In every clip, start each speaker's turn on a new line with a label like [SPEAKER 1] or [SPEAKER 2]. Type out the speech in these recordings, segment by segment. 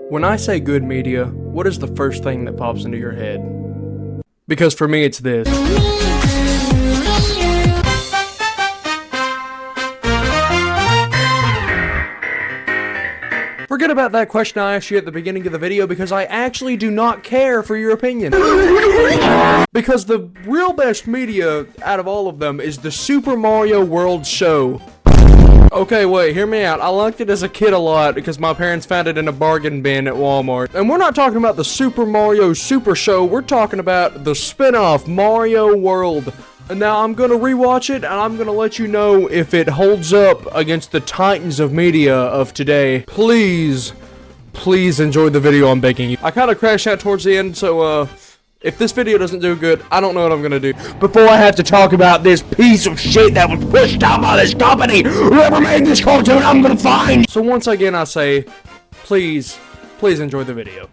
[SPEAKER 1] When I say good media, what is the first thing that pops into your head? Because for me, it's this. Forget about that question I asked you at the beginning of the video because I actually do not care for your opinion. Because the real best media out of all of them is the Super Mario World show. Okay, wait, hear me out. I liked it as a kid a lot because my parents found it in a bargain bin at Walmart. And we're not talking about the Super Mario Super Show, we're talking about the spin-off Mario World. And now I'm gonna rewatch it and I'm gonna let you know if it holds up against the titans of media of today. Please enjoy the video, I'm begging you. I kinda crashed out towards the end, so if this video doesn't do good, I don't know what I'm gonna do. Before I have to talk about this piece of shit that was pushed out by this company, whoever made this cartoon, I'm gonna find. So once again, I say, please enjoy the video.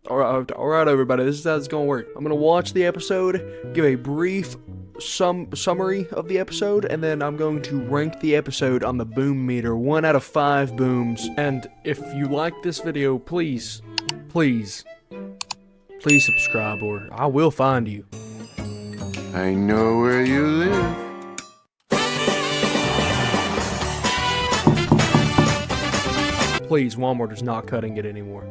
[SPEAKER 1] Alright everybody, this is how it's gonna work. I'm gonna watch the episode, give a brief summary of the episode, and then I'm going to rank the episode on the boom meter, 1 out of 5 booms. And if you like this video, please subscribe or I will find you.
[SPEAKER 2] I know where you live.
[SPEAKER 1] Please, Walmart is not cutting it anymore.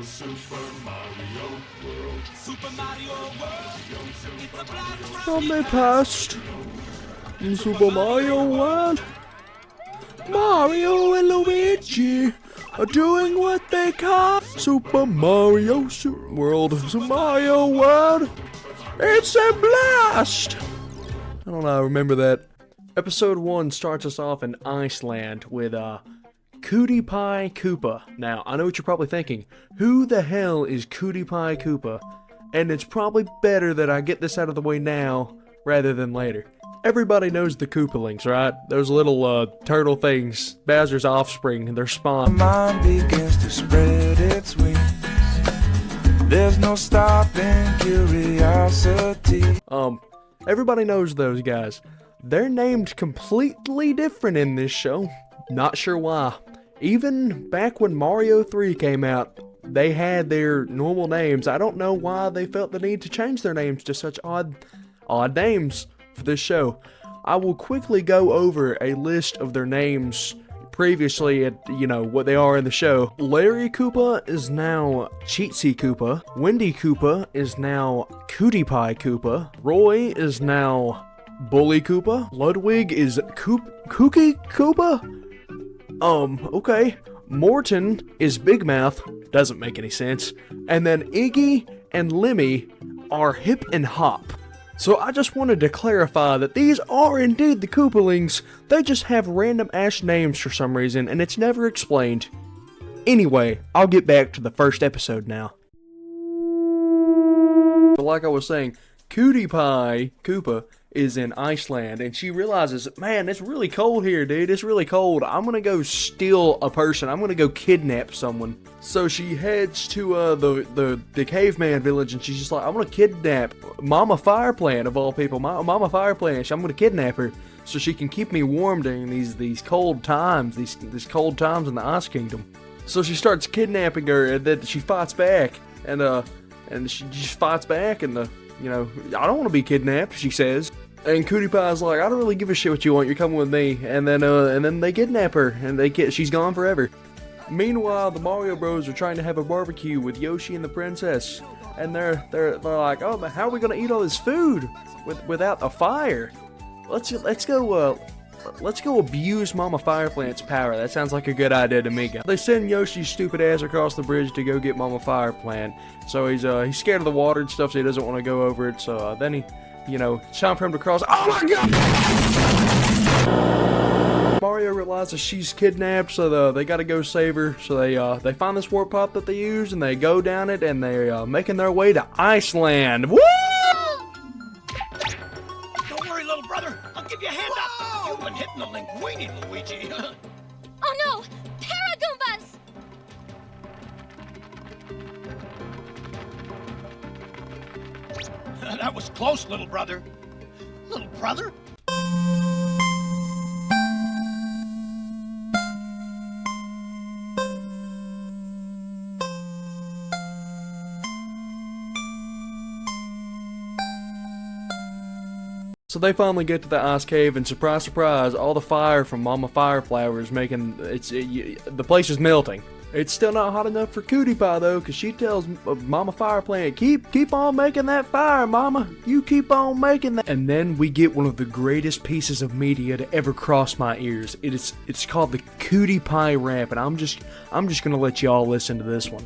[SPEAKER 3] Super Mario World. Super Mario World. It's a blast
[SPEAKER 1] From the past, in Super Mario World, Mario and Luigi are doing what they can. Super Mario World, Super Mario World, it's a blast! I don't know, I remember that. Episode 1 starts us off in Iceland with, Cutie Pie Koopa. Now, I know what you're probably thinking. Who the hell is Cutie Pie Koopa? And it's probably better that I get this out of the way now, rather than later. Everybody knows the Koopalings, right? Those little, turtle things. Bowser's offspring, their spawn.
[SPEAKER 4] My mind begins to spread its wings. There's no stopping curiosity.
[SPEAKER 1] Everybody knows those guys. They're named completely different in this show. Not sure why. Even back when Mario 3 came out, they had their normal names. I don't know why they felt the need to change their names to such odd names for this show. I will quickly go over a list of their names previously at, what they are in the show. Larry Koopa is now Cheatsy Koopa. Wendy Koopa is now Cutie Pie Koopa. Roy is now Bully Koopa. Ludwig is Kooky Koopa? Okay. Morton is Big Mouth. Doesn't make any sense. And then Iggy and Lemmy are Hip and Hop. So I just wanted to clarify that these are indeed the Koopalings. They just have random ass names for some reason, and it's never explained. Anyway, I'll get back to the first episode now. But like I was saying, Cutie Pie Koopa is in Iceland, and she realizes, man, it's really cold here, dude. It's really cold. I'm gonna go steal a person. I'm gonna go kidnap someone. So she heads to the caveman village, and she's just like, I'm gonna kidnap Mama Fireplant of all people. Mama Fireplant. I'm gonna kidnap her so she can keep me warm during these cold times. These cold times in the Ice Kingdom. So she starts kidnapping her, and then she fights back, and she just fights back, and I don't want to be kidnapped, she says. And Cutie Pie's like, I don't really give a shit what you want, you're coming with me. And then they kidnap her, and she's gone forever. Meanwhile, the Mario Bros are trying to have a barbecue with Yoshi and the princess. And they're like, oh, man, how are we gonna eat all this food without a fire? Let's go abuse Mama Fireplant's power. That sounds like a good idea to me, guys. They send Yoshi's stupid ass across the bridge to go get Mama Fireplant. So he's scared of the water and stuff, so he doesn't want to go over it. So then it's time for him to cross. Oh my god! Mario realizes she's kidnapped, so they gotta go save her. So they find this warp pipe that they use, and they go down it, and they're making their way to Iceland. Woo!
[SPEAKER 3] Don't worry, little brother. I'll give you a hand up. You've been hitting the linguini, Luigi.
[SPEAKER 5] Oh no! Paragoombas!
[SPEAKER 3] That was close, little brother. little brother.
[SPEAKER 1] So they finally get to the ice cave, and surprise, surprise, all the fire from Mama Fireflower is making the place is melting. It's still not hot enough for Cutie Pie though, cause she tells Mama Fire Plant, keep on making that fire, Mama. You keep on making that. And then we get one of the greatest pieces of media to ever cross my ears. It's called the Cutie Pie rap, and I'm just gonna let y'all listen to this one.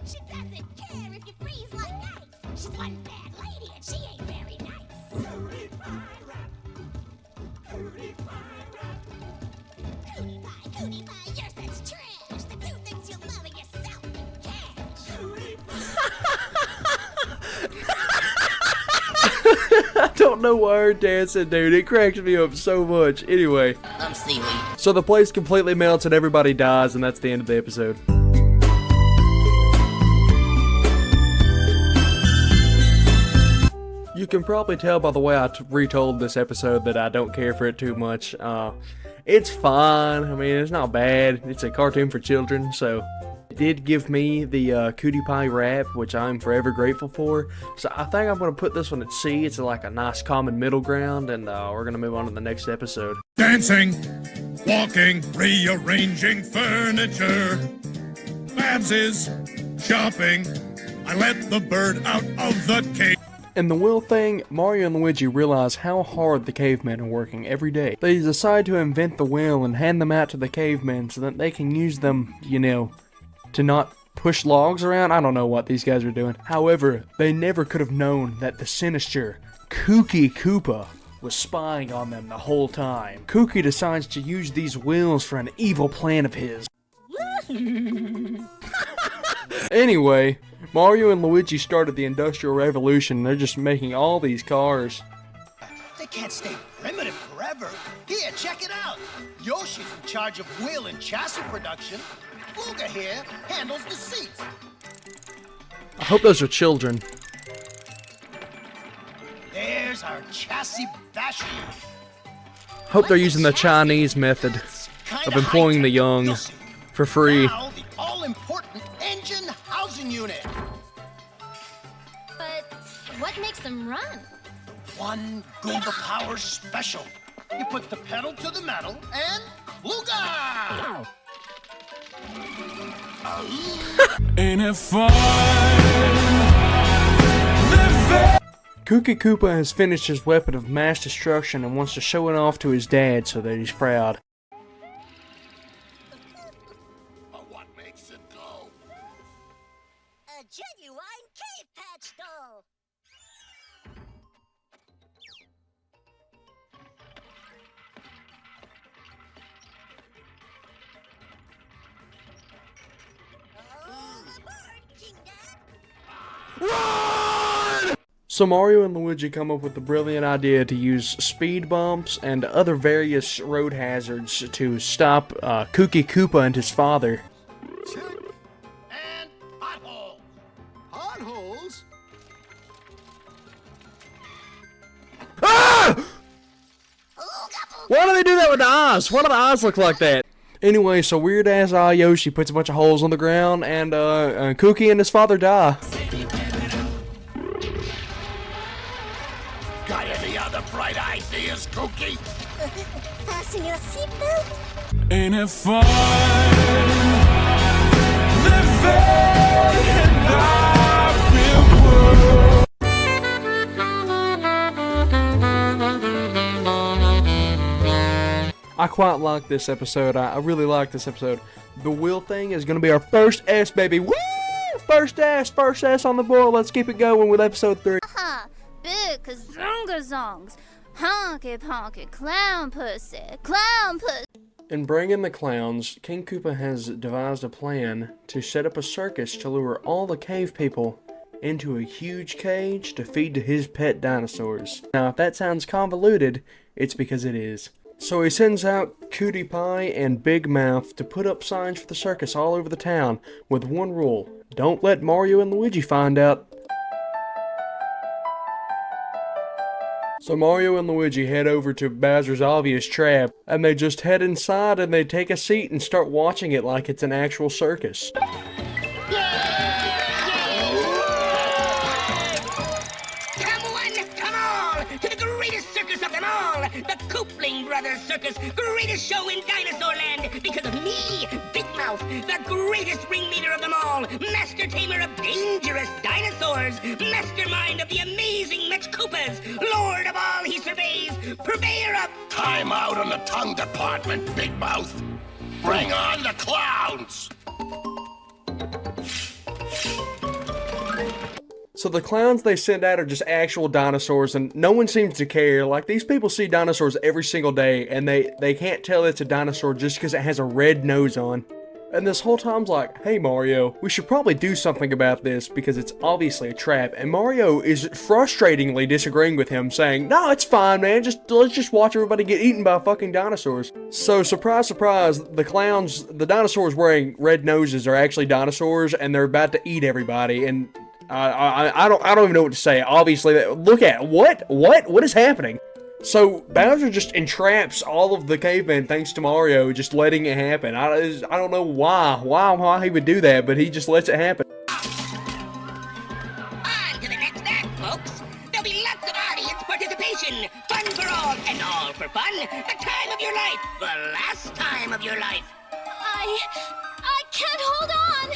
[SPEAKER 5] She doesn't care if you freeze like ice. She's one bad lady and she ain't very nice. Cutie pie rap. Cutie pie, you're such trash. The two things you love are yourself and cash.
[SPEAKER 1] I don't know why her dancing, dude. It cracks me up so much. Anyway.
[SPEAKER 6] I'm seaweed.
[SPEAKER 1] So the place completely melts and everybody dies, and that's the end of the episode. You can probably tell by the way I retold this episode that I don't care for it too much. It's fine. I mean, it's not bad. It's a cartoon for children, so it did give me the Cutie Pie rap, which I'm forever grateful for. So I think I'm going to put this one at C. It's like a nice common middle ground, and we're going to move on to the next episode.
[SPEAKER 3] Dancing, walking, rearranging furniture. Babs is shopping. I let the bird out of the cage.
[SPEAKER 1] In the wheel thing, Mario and Luigi realize how hard the cavemen are working every day. They decide to invent the wheel and hand them out to the cavemen so that they can use them, you know, to not push logs around. I don't know what these guys are doing. However, they never could have known that the sinister Kooky Koopa was spying on them the whole time. Kooky decides to use these wheels for an evil plan of his. Anyway, Mario and Luigi started the Industrial Revolution. They're just making all these cars.
[SPEAKER 3] They can't stay primitive forever. Here, check it out. Yoshi's in charge of wheel and chassis production. Fluga here handles the seats.
[SPEAKER 1] I hope those are children.
[SPEAKER 3] There's our chassis bashing.
[SPEAKER 1] Hope they're using the Chinese method of employing the young for free.
[SPEAKER 3] Now, the all-important engine housing unit.
[SPEAKER 5] But what makes them run?
[SPEAKER 3] One Goomba Power special. You put the pedal to the metal and Fluga!
[SPEAKER 4] Ain't it fun?
[SPEAKER 1] Kooky Koopa has finished his weapon of mass destruction and wants to show it off to his dad so that he's proud.
[SPEAKER 3] What makes it go?
[SPEAKER 5] A genuine cave patch doll.
[SPEAKER 1] So Mario and Luigi come up with the brilliant idea to use speed bumps and other various road hazards to stop Kooky Koopa and his father.
[SPEAKER 3] And potholes. Potholes?
[SPEAKER 1] Ah! Why do they do that with the eyes? Why do the eyes look like that? Anyway, so weird ass Yoshi puts a bunch of holes on the ground, and Kooky and his father die.
[SPEAKER 3] Got any other bright ideas, Kooky?
[SPEAKER 5] Fasten your seatbelt.
[SPEAKER 4] Ain't it fun? Living in our real world.
[SPEAKER 1] I quite like this episode. I really like this episode. The wheel thing is going to be our first S, baby. Woo! First S on the board. Let's keep it going with episode 3.
[SPEAKER 5] Big kazunga songs. Honky ponky clown pussy.
[SPEAKER 1] In bringing the clowns, King Koopa has devised a plan to set up a circus to lure all the cave people into a huge cage to feed to his pet dinosaurs. Now, if that sounds convoluted, it's because it is. So he sends out Cutie Pie and Big Mouth to put up signs for the circus all over the town with one rule: don't let Mario and Luigi find out. So Mario and Luigi head over to Bowser's obvious trap, and they just head inside and they take a seat and start watching it like it's an actual circus.
[SPEAKER 5] Come one, come all, to the greatest circus of them all, the Coupling Brothers Circus, greatest show in Dinosaur Land, because of me, Big Mouth, the greatest ringleader of them all, master tamer of dangerous dinosaurs, mastermind of the amazing Mitch Koopas, lord of all he surveys, purveyor of...
[SPEAKER 3] Time out on the tongue department, Big Mouth. Bring on the clowns.
[SPEAKER 1] So the clowns they send out are just actual dinosaurs, and no one seems to care. Like, these people see dinosaurs every single day, and they can't tell it's a dinosaur just because it has a red nose on. And this whole time's like, hey Mario, we should probably do something about this because it's obviously a trap. And Mario is frustratingly disagreeing with him, saying, no, it's fine, man, let's just watch everybody get eaten by fucking dinosaurs. So surprise, surprise, the dinosaurs wearing red noses are actually dinosaurs, and they're about to eat everybody. And I don't even know what to say. Obviously, look at what is happening? So Bowser just entraps all of the cavemen thanks to Mario just letting it happen. I don't know why he would do that, but he just lets it happen.
[SPEAKER 5] On to the next act, folks. There'll be lots of audience participation. Fun for all and all for fun. The time of your life. The last time of your life.
[SPEAKER 6] I can't hold on.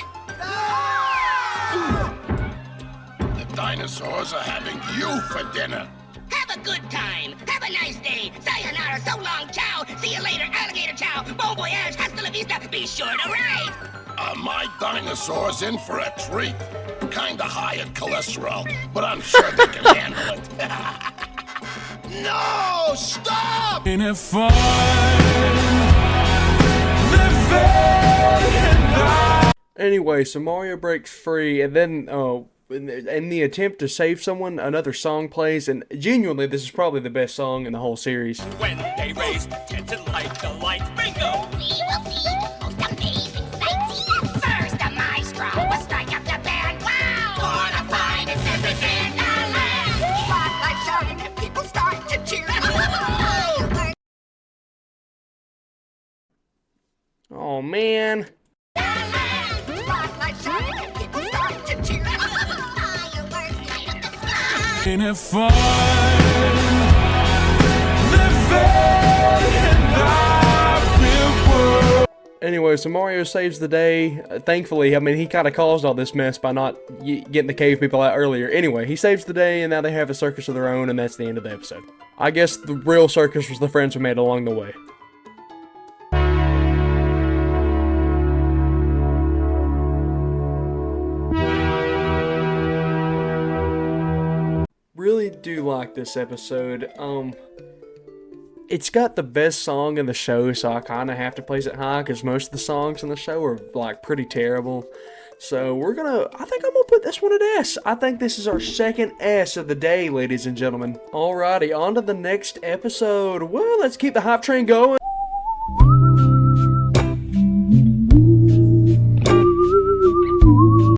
[SPEAKER 3] The dinosaurs are having you for dinner.
[SPEAKER 5] Have a good time. Have a nice day. Sayonara, so long, ciao. See you later, alligator chow. Bon voyage, hasta la vista. Be sure to ride.
[SPEAKER 3] Are my dinosaurs in for a treat? Kinda high in cholesterol, but I'm sure they can handle it. No! Stop!
[SPEAKER 4] Ain't it fun living?
[SPEAKER 1] Anyway, so Mario breaks free, and then, in the attempt to save someone, another song plays, and genuinely, this is probably the best song in the whole series.
[SPEAKER 7] When they raise the tents and light the lights, bingo!
[SPEAKER 5] We will see the most amazing sights. First, the maestro will strike up the band. Wow! For the finest circus in the land. Spotlight shine and people start to cheer.
[SPEAKER 1] Oh man.
[SPEAKER 5] Spotlight shine and people start to cheer. Fireworks light up the sky.
[SPEAKER 4] Ain't it fun living in our real world?
[SPEAKER 1] Anyway, so Mario saves the day. Thankfully, I mean, he kind of caused all this mess by not getting the cave people out earlier. Anyway, he saves the day, and now they have a circus of their own, and that's the end of the episode. I guess the real circus was the friends we made along the way. Really do like this episode. It's got the best song in the show, so I kind of have to place it high because most of the songs in the show are like pretty terrible. So I think I'm gonna put this one at S. I think this is our second S of the day, ladies and gentlemen. Alrighty, on to the next episode. Well, let's keep the hype train going.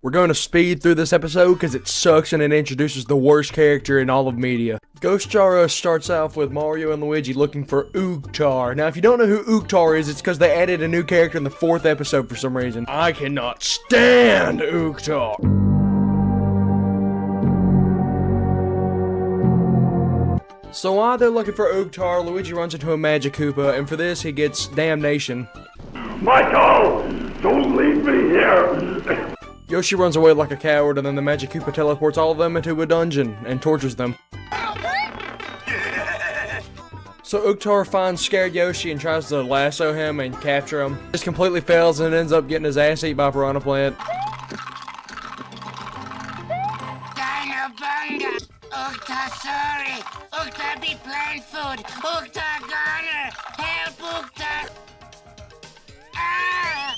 [SPEAKER 1] We're going to speed through this episode because it sucks and it introduces the worst character in all of media. Ghost Jar starts off with Mario and Luigi looking for Oogtar. Now, if you don't know who Oogtar is, it's because they added a new character in the 4th episode for some reason. I cannot stand Oogtar. So while they're looking for Oogtar, Luigi runs into a Magic Koopa, and for this he gets Damnation.
[SPEAKER 8] Michael, don't leave me here.
[SPEAKER 1] Yoshi runs away like a coward, and then the Magic Koopa teleports all of them into a dungeon and tortures them. So Oogtar finds scared Yoshi and tries to lasso him and capture him. This completely fails and ends up getting his ass eaten by Piranha Plant.
[SPEAKER 5] Dinobunga! Oogtar sorry! Oogtar be plant food! Oogtar goner! Help Oogtar! Ah!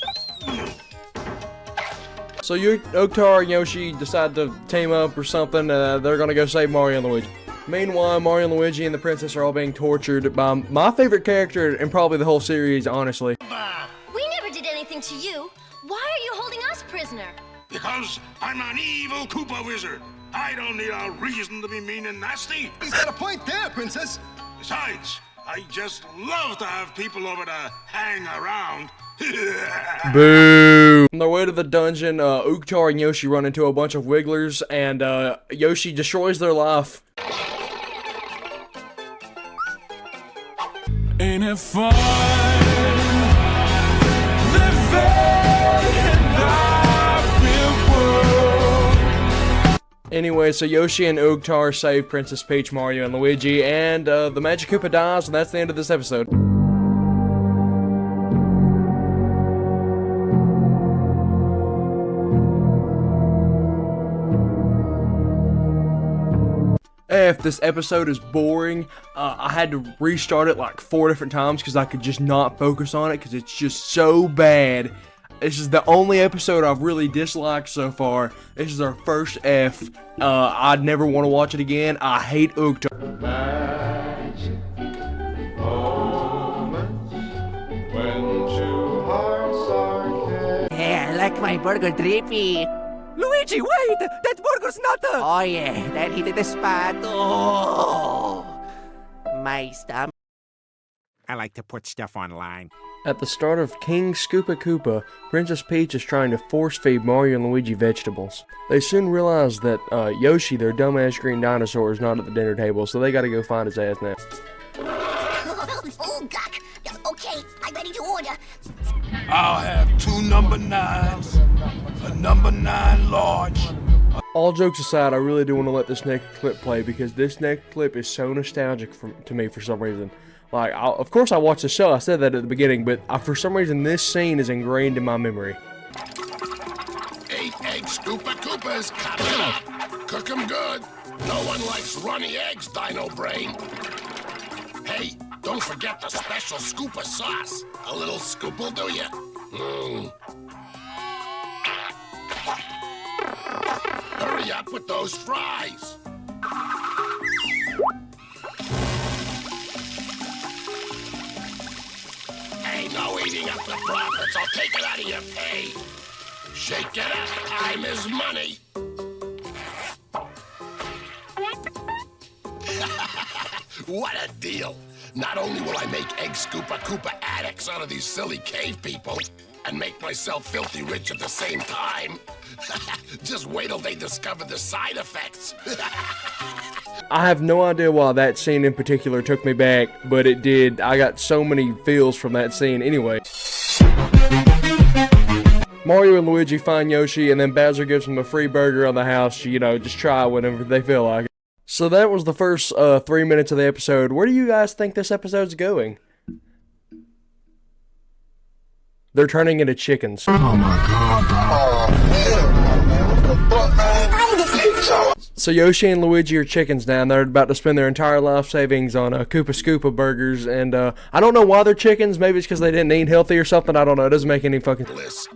[SPEAKER 1] So Oktar and Yoshi decide to team up or something. They're gonna go save Mario and Luigi. Meanwhile, Mario and Luigi and the princess are all being tortured by my favorite character in probably the whole series, honestly.
[SPEAKER 6] We never did anything to you. Why are you holding us prisoner?
[SPEAKER 3] Because I'm an evil Koopa wizard. I don't need a reason to be mean and nasty.
[SPEAKER 9] He's got a point there, Princess.
[SPEAKER 3] Besides, I just love to have people over to hang around.
[SPEAKER 1] Boo! On their way to the dungeon, Oktar and Yoshi run into a bunch of Wigglers, and Yoshi destroys their life.
[SPEAKER 4] Ain't it fun? Living in the real world.
[SPEAKER 1] Anyway, so Yoshi and Oktar save Princess Peach, Mario, and Luigi, and the Magic Koopa dies, and that's the end of this episode. If this episode is boring, I had to restart it like 4 different times because I could just not focus on it because it's just so bad. This is the only episode I've really disliked so far. This is our first F. I'd never want to watch it again. I hate Oktar.
[SPEAKER 10] Yeah, I like my burger drippy. Luigi, wait! That burger's not a... Oh yeah, that hit the spot. Oh, my stomach.
[SPEAKER 11] I like to put stuff online.
[SPEAKER 1] At the start of King Scoopa Koopa, Princess Peach is trying to force-feed Mario and Luigi vegetables. They soon realize that Yoshi, their dumbass green dinosaur, is not at the dinner table, so they gotta go find his ass now.
[SPEAKER 5] Oh, Gok. Okay, I'm ready to order.
[SPEAKER 9] I'll have 2 number 9s, a number 9 large.
[SPEAKER 1] All jokes aside, I really do want to let this next clip play because this next clip is so nostalgic to me for some reason. Like, of course I watched the show, I said that at the beginning, but for some reason this scene is ingrained in my memory.
[SPEAKER 3] 8 egg Scoopa Koopas coming up. Cook 'em good. No one likes runny eggs, Dino Brain. Hey, don't forget the special Scoopa sauce. A little scoop will do ya. Hurry up with those fries. Hey, no eating up the profits. I'll take it out of your pay. Shake it up. Time is money. What a deal. Not only will I make egg Scoopa Koopa addicts out of these silly cave people and make myself filthy rich at the same time. Just wait till they discover the side effects.
[SPEAKER 1] I have no idea why that scene in particular took me back, but it did. I got so many feels from that scene anyway. Mario and Luigi find Yoshi, and then Bowser gives them a free burger on the house, you know, just try whenever they feel like it. So that was the first 3 minutes of the episode. Where do you guys think this episode's going? They're turning into chickens.
[SPEAKER 8] Oh my god, bro.
[SPEAKER 1] So Yoshi and Luigi are chickens now, and they're about to spend their entire life savings on Koopa Scoopa burgers, and I don't know why they're chickens. Maybe it's because they didn't eat healthy or something. I don't know. It doesn't make any fucking sense.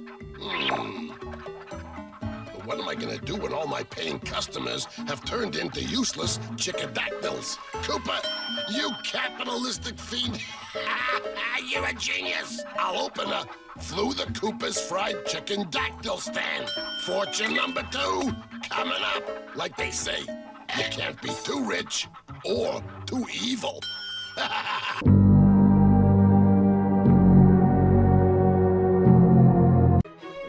[SPEAKER 3] What am I gonna do when all my paying customers have turned into useless chickadactyls? Koopa, you capitalistic fiend. You're a genius. I'll open a Flew the Koopa's fried chicken dactyl stand. Fortune number 2 coming up. Like they say, you can't be too rich or too evil.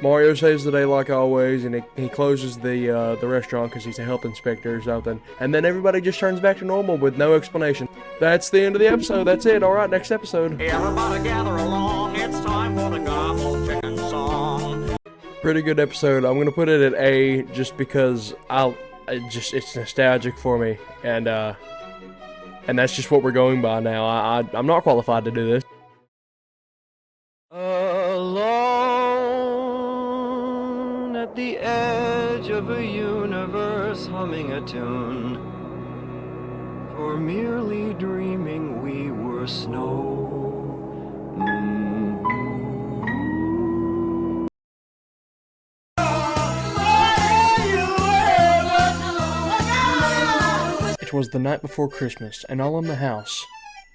[SPEAKER 1] Mario saves the day like always, and he closes the restaurant because he's a health inspector or something. And then everybody just turns back to normal with no explanation. That's the end of the episode. That's it. All right, next episode.
[SPEAKER 7] Everybody gather along. It's time for the Gobble Chicken song.
[SPEAKER 1] Pretty good episode. I'm gonna put it at A just because it's nostalgic for me, and that's just what we're going by now. I'm not qualified to do this.
[SPEAKER 12] Alone at the edge of a universe, humming a tune, for merely dreaming we were snow.
[SPEAKER 1] It was the night before Christmas, and all in the house.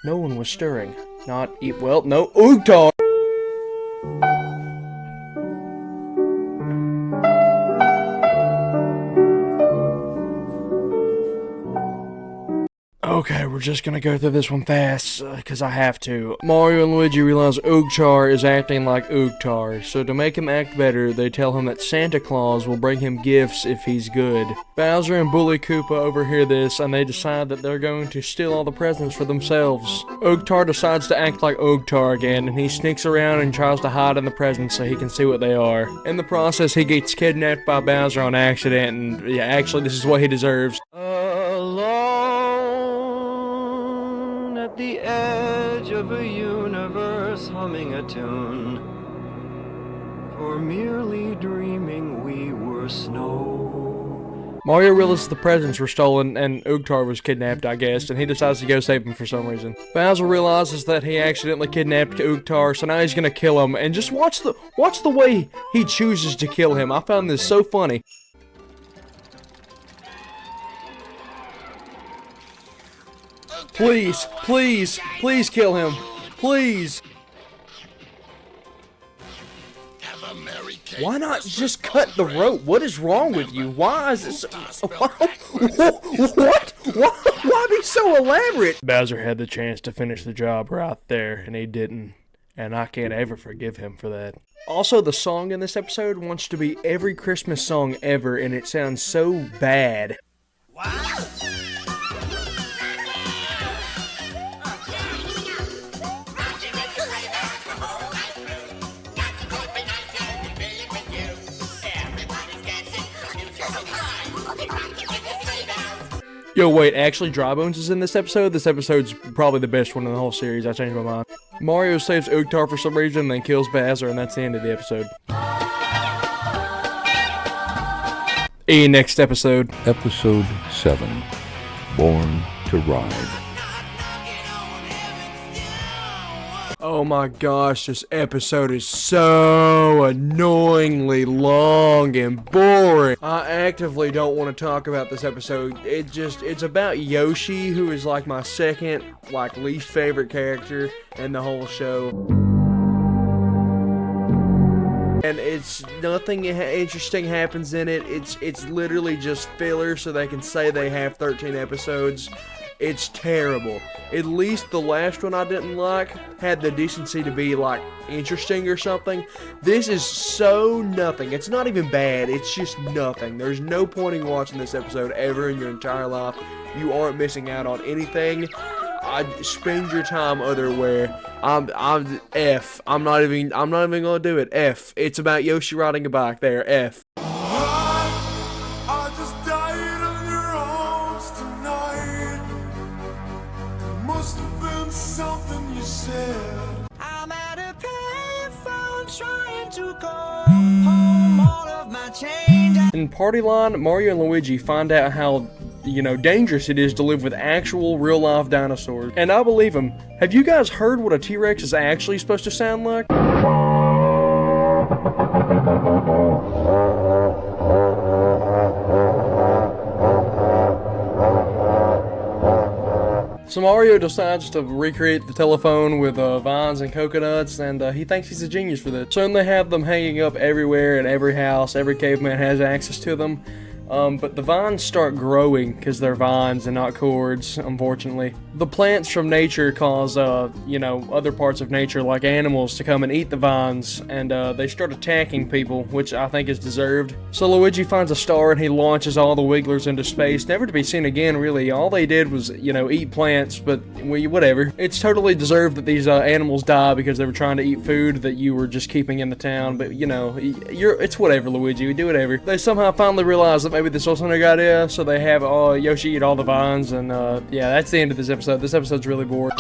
[SPEAKER 1] No one was stirring. No, Oogtar! Okay, we're just gonna go through this one fast, because I have to. Mario and Luigi realize Oogtar is acting like Oogtar, so to make him act better, they tell him that Santa Claus will bring him gifts if he's good. Bowser and Bully Koopa overhear this, and they decide that they're going to steal all the presents for themselves. Oogtar decides to act like Oogtar again, and he sneaks around and tries to hide in the presents so he can see what they are. In the process, he gets kidnapped by Bowser on accident, and yeah, actually, this is what he deserves.
[SPEAKER 12] Alone at the edge of a universe, humming a tune. For merely dreaming we were snow.
[SPEAKER 1] Mario realizes the presents were stolen and Oogtar was kidnapped, I guess, and he decides to go save him for some reason. Bowser realizes that he accidentally kidnapped Oogtar, so now he's gonna kill him, and just watch the way he chooses to kill him. I found this so funny. Please, please, please kill him. Please. Why not just cut the rope? What is wrong with you? Why is this so... What? Why be so elaborate? Bowser had the chance to finish the job right there, and he didn't. And I can't ever forgive him for that. Also, the song in this episode wants to be every Christmas song ever, and it sounds so bad. Yo, wait, actually Dry Bones is in this episode? This episode's probably the best one in the whole series. I changed my mind. Mario saves Oogtar for some reason, then kills Bowser, and that's the end of the episode. Next episode.
[SPEAKER 13] Episode 7. Born to Ride.
[SPEAKER 1] Oh my gosh, this episode is so annoyingly long and boring. I actively don't want to talk about this episode. It's about Yoshi, who is like my second, least favorite character in the whole show. And it's nothing interesting happens in it. It's literally just filler so they can say they have 13 episodes. It's terrible. At least the last one I didn't like had the decency to be interesting or something. This is so nothing. It's not even bad. It's just nothing. There's no point in watching this episode ever in your entire life. You aren't missing out on anything. Spend your time otherwhere. I'm F. I'm not even gonna do it. F. It's about Yoshi riding a bike there. F.
[SPEAKER 9] I just died on your arms tonight. It must have been something you said. I'm at a payphone trying to call home all of my change.
[SPEAKER 1] In Party Line, Mario and Luigi find out how, dangerous it is to live with actual real-life dinosaurs. And I believe them. Have you guys heard what a T-Rex is actually supposed to sound like? So Mario decides to recreate the telephone with vines and coconuts, and he thinks he's a genius for that. Soon they have them hanging up everywhere in every house. Every caveman has access to them. But the vines start growing because they're vines and not cords, unfortunately. The plants from nature cause, other parts of nature like animals to come and eat the vines, and they start attacking people, which I think is deserved. So Luigi finds a star and he launches all the Wigglers into space, never to be seen again, really. All they did was, eat plants, but whatever. It's totally deserved that these animals die because they were trying to eat food that you were just keeping in the town, but, it's whatever, Luigi, we do whatever. They somehow finally realize that maybe this wasn't a good idea, so they have Yoshi eat all the vines, and yeah, that's the end of this episode. This episode's really boring.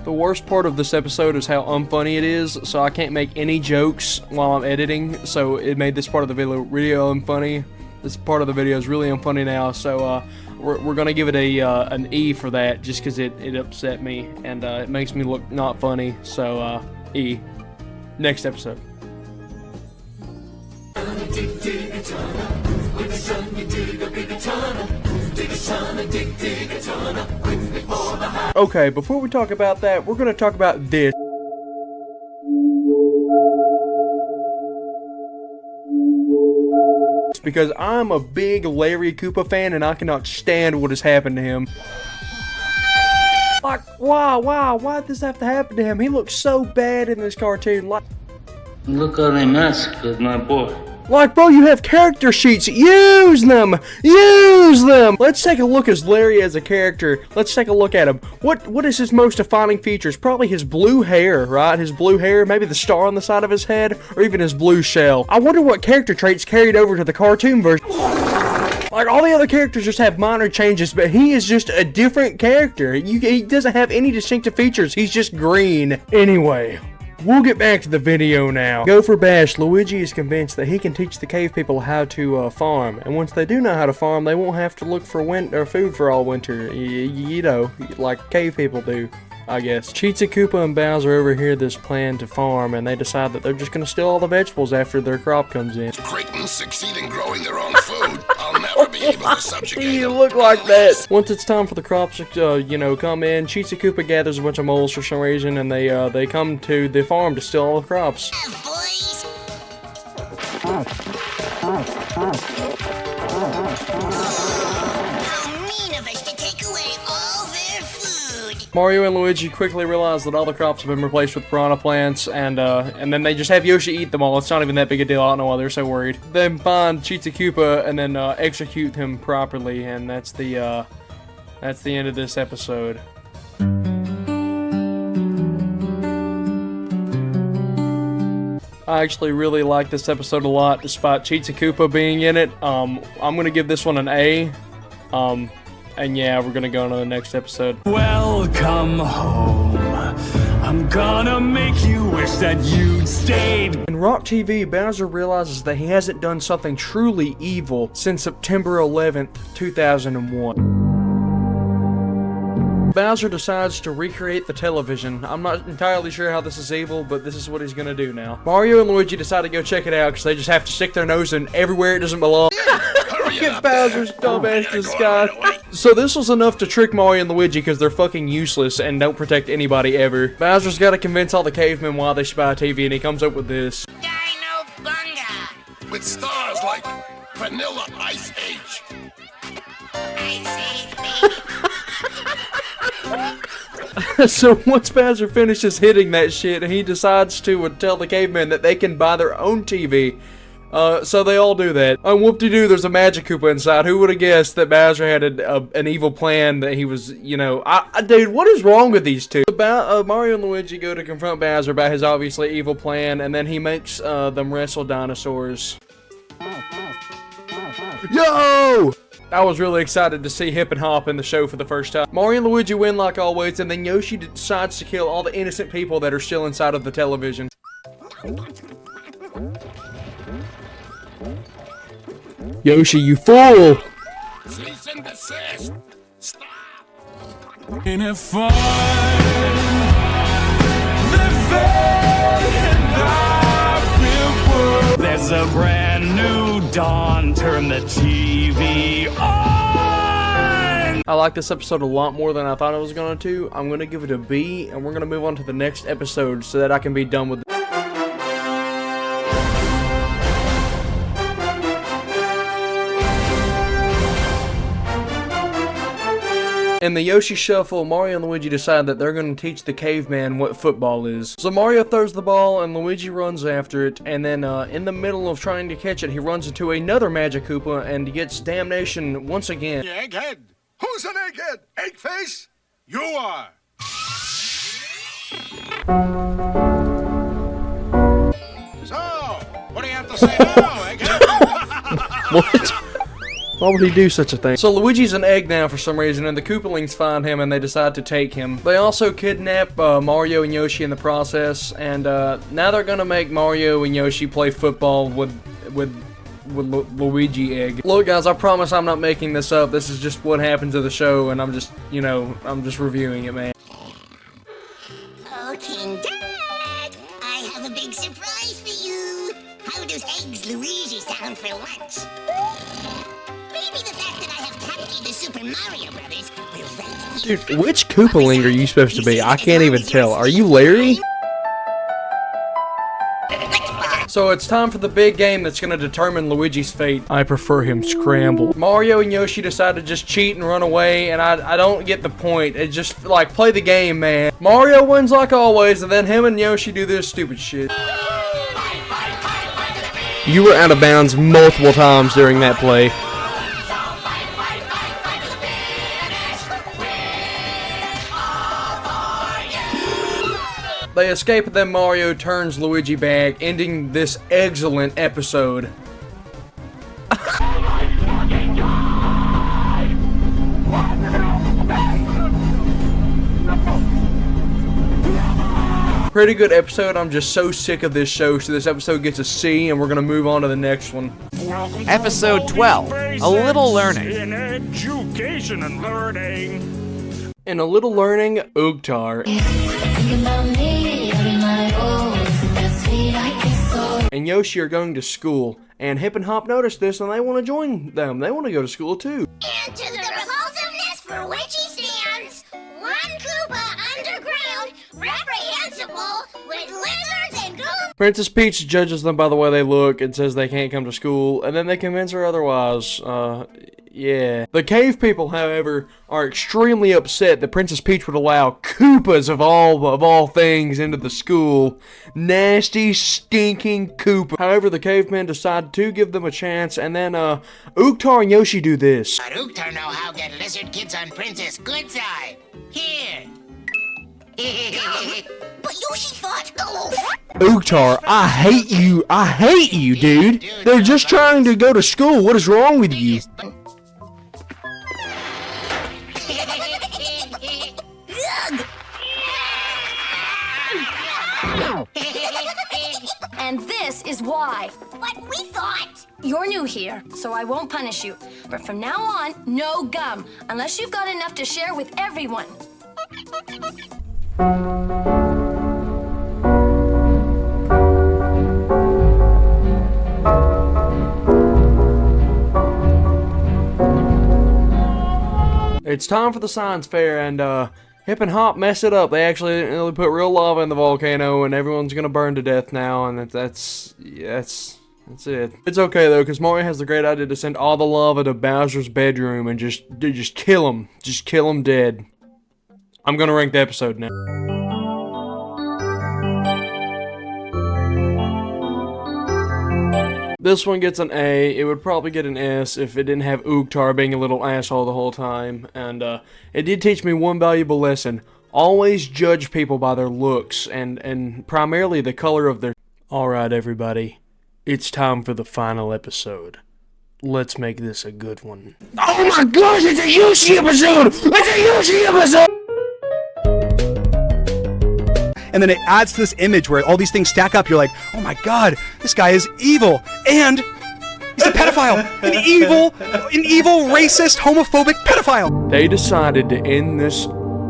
[SPEAKER 1] The worst part of this episode is how unfunny it is, so I can't make any jokes while I'm editing, so it made this part of the video unfunny. This part of the video is really unfunny now, so we're gonna give it an E for that, just because it upset me, and it makes me look not funny, so E. Next episode.
[SPEAKER 9] dig, dig a ton of. With the sun, you dig a big ton of. Dig a ton of, dig, dig a ton of. Quick before the high.
[SPEAKER 1] Okay, before we talk about that, we're gonna talk about this. Because I'm a big Larry Koopa fan and I cannot stand what has happened to him. Like, why'd this have to happen to him? He looks so bad in this cartoon.
[SPEAKER 14] Look how they mess with my boy.
[SPEAKER 1] Like, bro, you have character sheets. Use them! Use them! Let's take a look as Larry as a character. Let's take a look at him. What is his most defining features? Probably his blue hair, right? His blue hair, maybe the star on the side of his head, or even his blue shell. I wonder what character traits carried over to the cartoon version. Like, all the other characters just have minor changes, but he is just a different character. He doesn't have any distinctive features. He's just green. Anyway, we'll get back to the video now. Go for Bash. Luigi is convinced that he can teach the cave people how to farm, and once they do know how to farm, they won't have to look for food for all winter. You know, like cave people do, I guess. Cheetah, Koopa, and Bowser overhear this plan to farm, and they decide that they're just gonna steal all the vegetables after their crop comes in.
[SPEAKER 3] Cretins succeed in growing their own food. I'll never be able to subjugate
[SPEAKER 1] You
[SPEAKER 3] them.
[SPEAKER 1] look like that. Once it's time for the crops to, come in, Cheetah Koopa gathers a bunch of moles for some reason, and they come to the farm to steal all the crops. Mario and Luigi quickly realize that all the crops have been replaced with piranha plants, and then they just have Yoshi eat them all. It's not even that big a deal. I don't know why they're so worried. Then find Cheetah Koopa and then execute him properly, and that's the end of this episode. I actually really like this episode a lot, despite Cheetah Koopa being in it. I'm gonna give this one an A. And yeah, we're gonna go on to the next episode.
[SPEAKER 9] Welcome home. I'm gonna make you wish that you'd stayed.
[SPEAKER 1] In Rock TV, Bowser realizes that he hasn't done something truly evil since September 11th, 2001. Bowser decides to recreate the television. I'm not entirely sure how this is evil, but this is what he's gonna do now. Mario and Luigi decide to go check it out because they just have to stick their nose in everywhere it doesn't belong. Look at Bowser's dumbass disguise. So this was enough to trick Mario and Luigi because they're fucking useless and don't protect anybody ever. Bowser's got to convince all the cavemen why they should buy a TV, and he comes up with this.
[SPEAKER 3] Dino Bunga! With stars like Vanilla Ice Age. Ice Age, baby!
[SPEAKER 1] So once Bowser finishes hitting that shit, he decides to tell the cavemen that they can buy their own TV. So they all do that. Whoop-de-doo, there's a Magic Koopa inside. Who would have guessed that Bowser had an evil plan, that he was, dude, what is wrong with these two? Mario and Luigi go to confront Bowser about his obviously evil plan, and then he makes them wrestle dinosaurs. Yo! I was really excited to see Hip and Hop in the show for the first time. Mario and Luigi win like always, and then Yoshi decides to kill all the innocent people that are still inside of the television. Yoshi, you fool!
[SPEAKER 3] Cease and desist! Stop!
[SPEAKER 9] In a fun, living in the world. There's a brand new dawn. Turn the TV on.
[SPEAKER 1] I like this episode a lot more than I thought I was going to. I'm going to give it a B, and we're going to move on to the next episode so that I can be done with it. In the Yoshi Shuffle, Mario and Luigi decide that they're going to teach the caveman what football is. So Mario throws the ball and Luigi runs after it, and then in the middle of trying to catch it, he runs into another Magic Koopa and gets damnation once again.
[SPEAKER 15] The egghead? Who's an egghead? Eggface? You are. So, what do you have to say now, egghead?
[SPEAKER 1] What? Why would he do such a thing? So Luigi's an egg now for some reason, and the Koopalings find him and they decide to take him. They also kidnap Mario and Yoshi in the process, and now they're gonna make Mario and Yoshi play football with Luigi egg. Look guys, I promise I'm not making this up. This is just what happens to the show, and I'm just, I'm just reviewing it, man.
[SPEAKER 5] Oh, King Dad, I have a big surprise for you. How does Eggs Luigi sound for lunch? Maybe the fact that I have captured the Super Mario Brothers will rank.
[SPEAKER 1] Dude, which Koopaling are you supposed to be? I can't even tell. Are you Larry? So it's time for the big game that's going to determine Luigi's fate. I prefer him scrambled. Mario and Yoshi decide to just cheat and run away, and I don't get the point. It just, like, play the game, man. Mario wins like always, and then him and Yoshi do this stupid shit. You were out of bounds multiple times during that play. They escape, and then Mario turns Luigi back, ending this excellent episode. Pretty good episode. I'm just so sick of this show, so this episode gets a C, and we're gonna move on to the next one.
[SPEAKER 10] Episode 12, A Little Learning.
[SPEAKER 15] In education and learning.
[SPEAKER 1] In A Little Learning, Oogtar and Yoshi are going to school, and Hip and Hop notice this, and they want to join them. They want to go to school too.
[SPEAKER 5] And to the repulsiveness for which he stands, one Koopa underground, reprehensible, with lizards and goons.
[SPEAKER 1] Princess Peach judges them by the way they look and says they can't come to school, and then they convince her otherwise. Yeah. The cave people, however, are extremely upset that Princess Peach would allow Koopas of all things into the school. Nasty, stinking Koopa. However, the cavemen decide to give them a chance, and then Oogtar and Yoshi do this.
[SPEAKER 5] But Oogtar know how get lizard kids on Princess' good side. Here. But Yoshi thought,
[SPEAKER 1] Oogtar, I hate you. I hate you, dude. They're just trying to go to school. What is wrong with you?
[SPEAKER 6] And this is why.
[SPEAKER 5] But we thought.
[SPEAKER 6] You're new here, so I won't punish you. But from now on, no gum, unless you've got enough to share with everyone. It's time for the science fair, and Hip and Hop mess it up. They actually put real lava in the volcano, and everyone's gonna burn to death now, and that's it. It's okay though, because Mario has the great idea to send all the lava to Bowser's bedroom and just kill him. Just kill him dead. I'm gonna rank the episode now. This one gets an A. It would probably get an S if it didn't have Oogtar being a little asshole the whole time. And it did teach me one valuable lesson. Always judge people by their looks and primarily the color of their... Alright everybody, it's time for the final episode. Let's make this a good one. Oh my gosh, it's a Yoshi episode! It's a Yoshi episode!
[SPEAKER 16] And then it adds to this image where all these things stack up. You're like, oh my god, this guy is evil. And he's a pedophile. An evil, racist, homophobic pedophile.
[SPEAKER 1] They decided to end this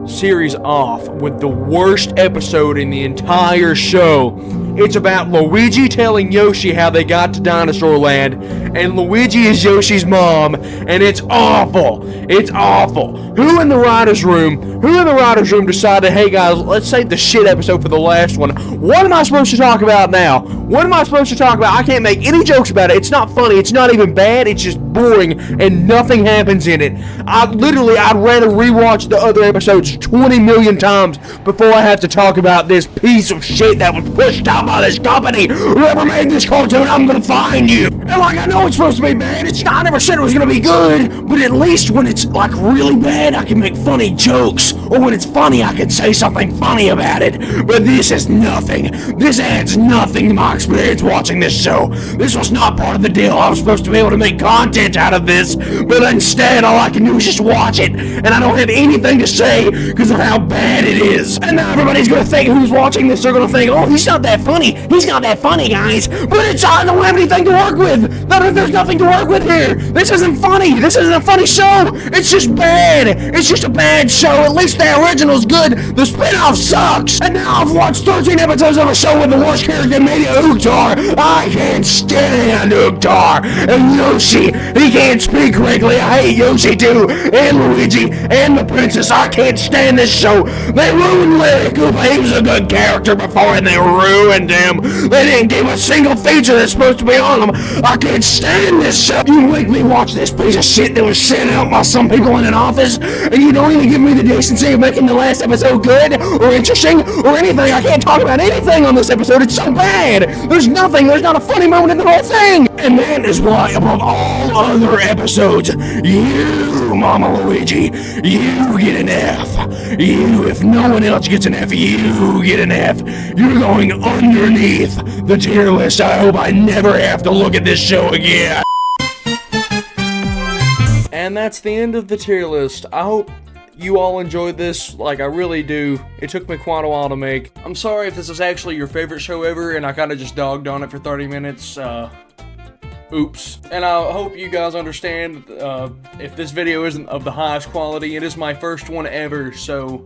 [SPEAKER 1] series off with the worst episode in the entire show. It's about Luigi telling Yoshi how they got to Dinosaur Land, and Luigi is Yoshi's mom, and it's awful. It's awful. Who in the writer's room decided, hey guys, let's save the shit episode for the last one? What am I supposed to talk about now? What am I supposed to talk about? I can't make any jokes about it. It's not funny. It's not even bad. It's just boring, and nothing happens in it. I'd rather rewatch the other episodes 20 million times before I have to talk about this piece of shit that was pushed out by this company. Whoever made this cartoon, I'm gonna find you. And like, I know it's supposed to be bad. I never said it was gonna be good, but at least when it's like really bad, I can make funny jokes. Or when it's funny, I can say something funny about it. But this is nothing. This adds nothing to my experience watching this show. This was not part of the deal. I was supposed to be able to make content out of this, but instead all I can do is just watch it, and I don't have anything to say because of how bad it is. And now everybody's gonna think, who's watching this, they're gonna think, oh, he's not that funny.
[SPEAKER 17] funny. He's not that funny, guys. But I don't have anything to work with. There's nothing to work with here. This isn't funny. This isn't a funny show. It's just bad. It's just a bad show. At least the original's good. The spin-off sucks. And now I've watched 13 episodes of a show with the worst character in media, Uktar. I can't stand Uktar. And Yoshi, he can't speak correctly. I hate Yoshi too. And Luigi. And the princess. I can't stand this show. They ruined Larry Koopa. He was a good character before and they ruined him. They didn't give a single feature that's supposed to be on him. I can't stand this show. You make me watch this piece of shit that was sent out by some people in an office, and you don't even give me the decency of making the last episode good, or interesting, or anything. I can't talk about anything on this episode. It's so bad. There's nothing. There's not a funny moment in the whole thing. And that is why, above all other episodes, you, Mama Luigi, you get an F. You, if no one else gets an F, you get an F. You're going underneath the tier list. I hope I never have to look at this show again.
[SPEAKER 6] And that's the end of the tier list. I hope you all enjoyed this, like I really do. It took me quite a while to make. I'm sorry if this is actually your favorite show ever and I kind of just dogged on it for 30 minutes. Oops. And I hope you guys understand if this video isn't of the highest quality. It is my first one ever, so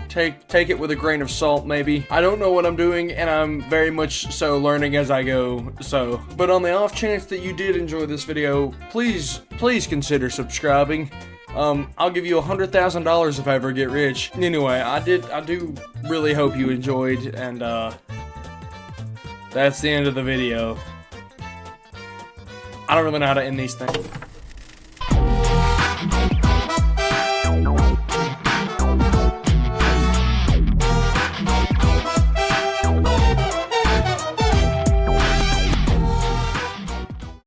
[SPEAKER 6] take it with a grain of salt, maybe. I don't know what I'm doing, and I'm very much so learning as I go, so. But on the off chance that you did enjoy this video, please consider subscribing. I'll give you $100,000 if I ever get rich. Anyway, I do really hope you enjoyed, and that's the end of the video. I don't really know how to end these things.